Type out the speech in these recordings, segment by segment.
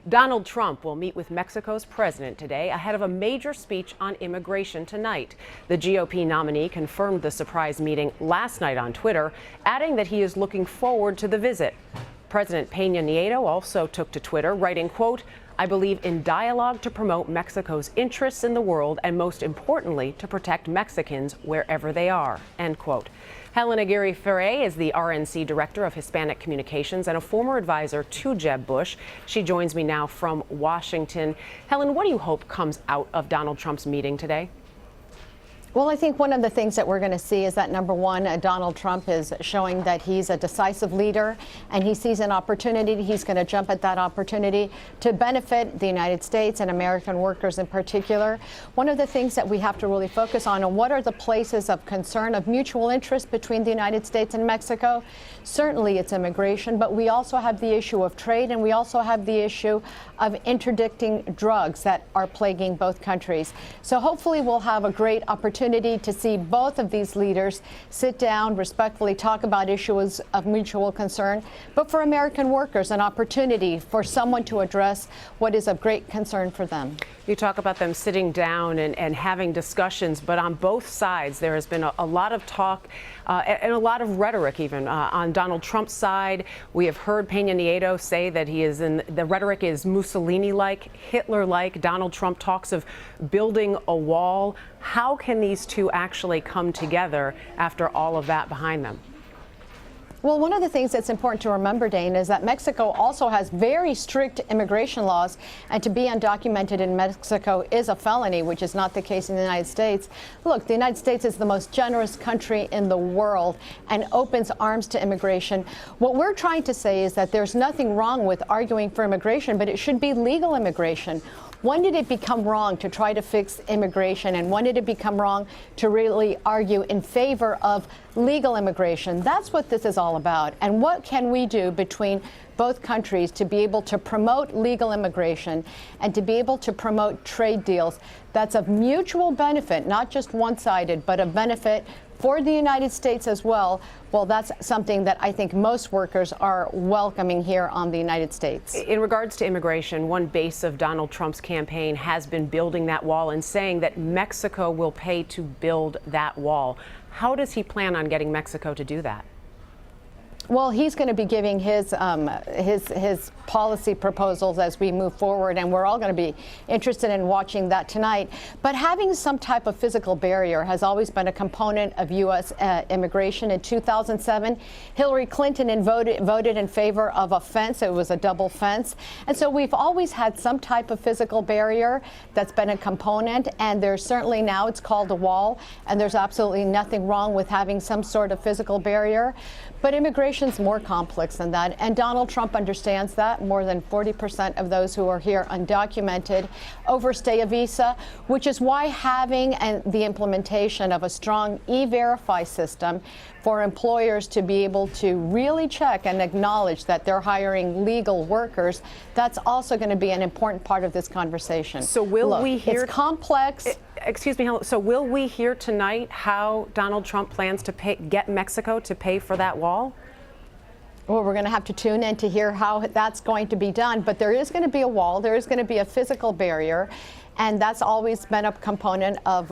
Donald Trump will meet with Mexico's president today ahead of a major speech on immigration tonight. The GOP nominee confirmed the surprise meeting last night on Twitter, adding that he is looking forward to the visit. President Pena Nieto also took to Twitter, writing, quote, "I believe in dialogue to promote Mexico's interests in the world and most importantly to protect Mexicans wherever they are," end quote. Helen Aguirre Ferre is the RNC Director of Hispanic Communications and a former advisor to Jeb Bush. She joins me now from Washington. Helen, what do you hope comes out of Donald Trump's meeting today? Well, I think one of the things that we're going to see is that, number one, Donald Trump is showing that he's a decisive leader and he sees an opportunity. He's going to jump at that opportunity to benefit the United States and American workers in particular. One of the things that we have to really focus on are what are the places of concern, of mutual interest between the United States and Mexico. Certainly it's immigration, but we also have the issue of trade, and we also have the issue of interdicting drugs that are plaguing both countries. So hopefully we'll have a great opportunity to see both of these leaders sit down, respectfully talk about issues of mutual concern, but for American workers, an opportunity for someone to address what is of great concern for them. You talk about them sitting down and having discussions, but on both sides there has been a lot of talk and a lot of rhetoric even. On Donald Trump's side, we have heard Pena Nieto say that the rhetoric is Mussolini-like, Hitler-like. Donald Trump talks of building a wall. How can these two actually come together after all of that behind them? Well, one of the things that's important to remember, Dane, is that Mexico also has very strict immigration laws, and to be undocumented in Mexico is a felony, which is not the case in the United States. Look, the United States is the most generous country in the world and opens arms to immigration. What we're trying to say is that there's nothing wrong with arguing for immigration, but it should be legal immigration. When did it become wrong to try to fix immigration, and when did it become wrong to really argue in favor of legal immigration? That's what this is all about. And what can we do between both countries to be able to promote legal immigration and to be able to promote trade deals that's of mutual benefit, not just one-sided, but a benefit for the United States as well? Well, that's something that I think most workers are welcoming here on the United States. In regards to immigration, one base of Donald Trump's campaign has been building that wall and saying that Mexico will pay to build that wall. How does he plan on getting Mexico to do that? Well, he's going to be giving his policy proposals as we move forward, and we're all going to be interested in watching that tonight. But having some type of physical barrier has always been a component of U.S. immigration. In 2007, Hillary Clinton voted in favor of a fence. It was a double fence. And so we've always had some type of physical barrier that's been a component, and there's certainly now it's called a wall, and there's absolutely nothing wrong with having some sort of physical barrier. But immigration is more complex than that, and Donald Trump understands that. More than 40% of those who are here undocumented overstay a visa, which is why having the implementation of a strong e-verify system for employers to be able to really check and acknowledge that they're hiring legal workers, that's also going to be an important part of this conversation. So will we hear... It's complex. Excuse me, so will we hear tonight how Donald Trump plans to get Mexico to pay for that wall? Well, we're going to have to tune in to hear how that's going to be done. But there is going to be a wall. There is going to be a physical barrier. And that's always been a component of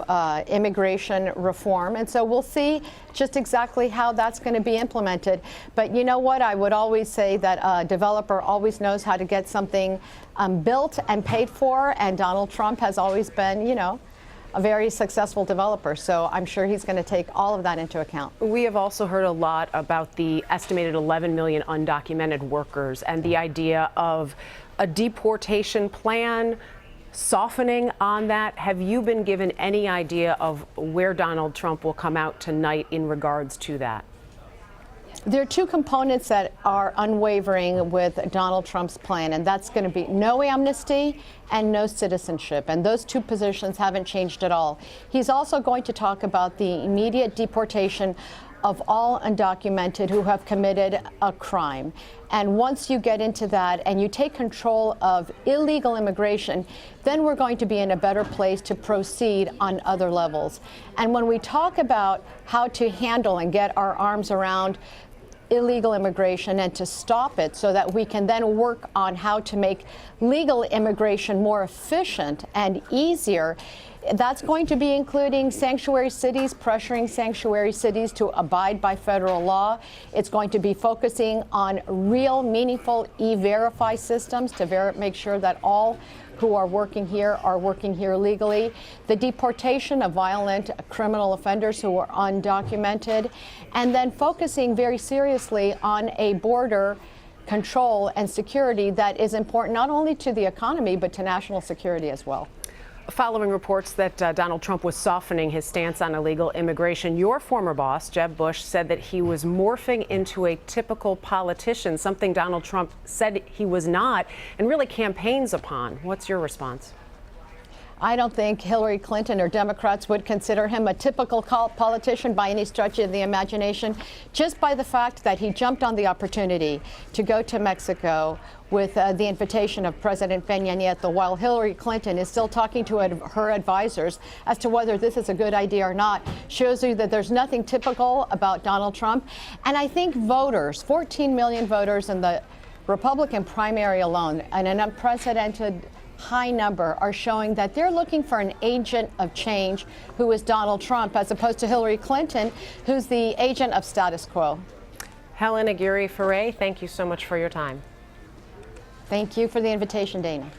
immigration reform. And so we'll see just exactly how that's going to be implemented. But you know what? I would always say that a developer always knows how to get something built and paid for. And Donald Trump has always been, you know, a very successful developer, so I'm sure he's going to take all of that into account. We have also heard a lot about the estimated 11 million undocumented workers and the idea of a deportation plan, softening on that. Have you been given any idea of where Donald Trump will come out tonight in regards to that? There are two components that are unwavering with Donald Trump's plan, and that's going to be no amnesty and no citizenship. And those two positions haven't changed at all. He's also going to talk about the immediate deportation of all undocumented who have committed a crime. And once you get into that and you take control of illegal immigration, then we're going to be in a better place to proceed on other levels. And when we talk about how to handle and get our arms around illegal immigration and to stop it so that we can then work on how to make legal immigration more efficient and easier. That's going to be including sanctuary cities, pressuring sanctuary cities to abide by federal law. It's going to be focusing on real, meaningful e-verify systems to make sure that all who are working here legally, the deportation of violent criminal offenders who are undocumented, and then focusing very seriously on a border control and security that is important not only to the economy but to national security as well. Following reports that Donald Trump was softening his stance on illegal immigration, your former boss, Jeb Bush, said that he was morphing into a typical politician, something Donald Trump said he was not and really campaigns upon. What's your response? I don't think Hillary Clinton or Democrats would consider him a typical politician by any stretch of the imagination, just by the fact that he jumped on the opportunity to go to Mexico with the invitation of President Pena Nieto, while Hillary Clinton is still talking to her advisors as to whether this is a good idea or not, shows you that there's nothing typical about Donald Trump. And I think voters, 14 million voters in the Republican primary alone, and an unprecedented high number, are showing that they're looking for an agent of change who is Donald Trump, as opposed to Hillary Clinton, who's the agent of status quo. Helen Aguirre Ferre, thank you so much for your time. Thank you for the invitation, Dana.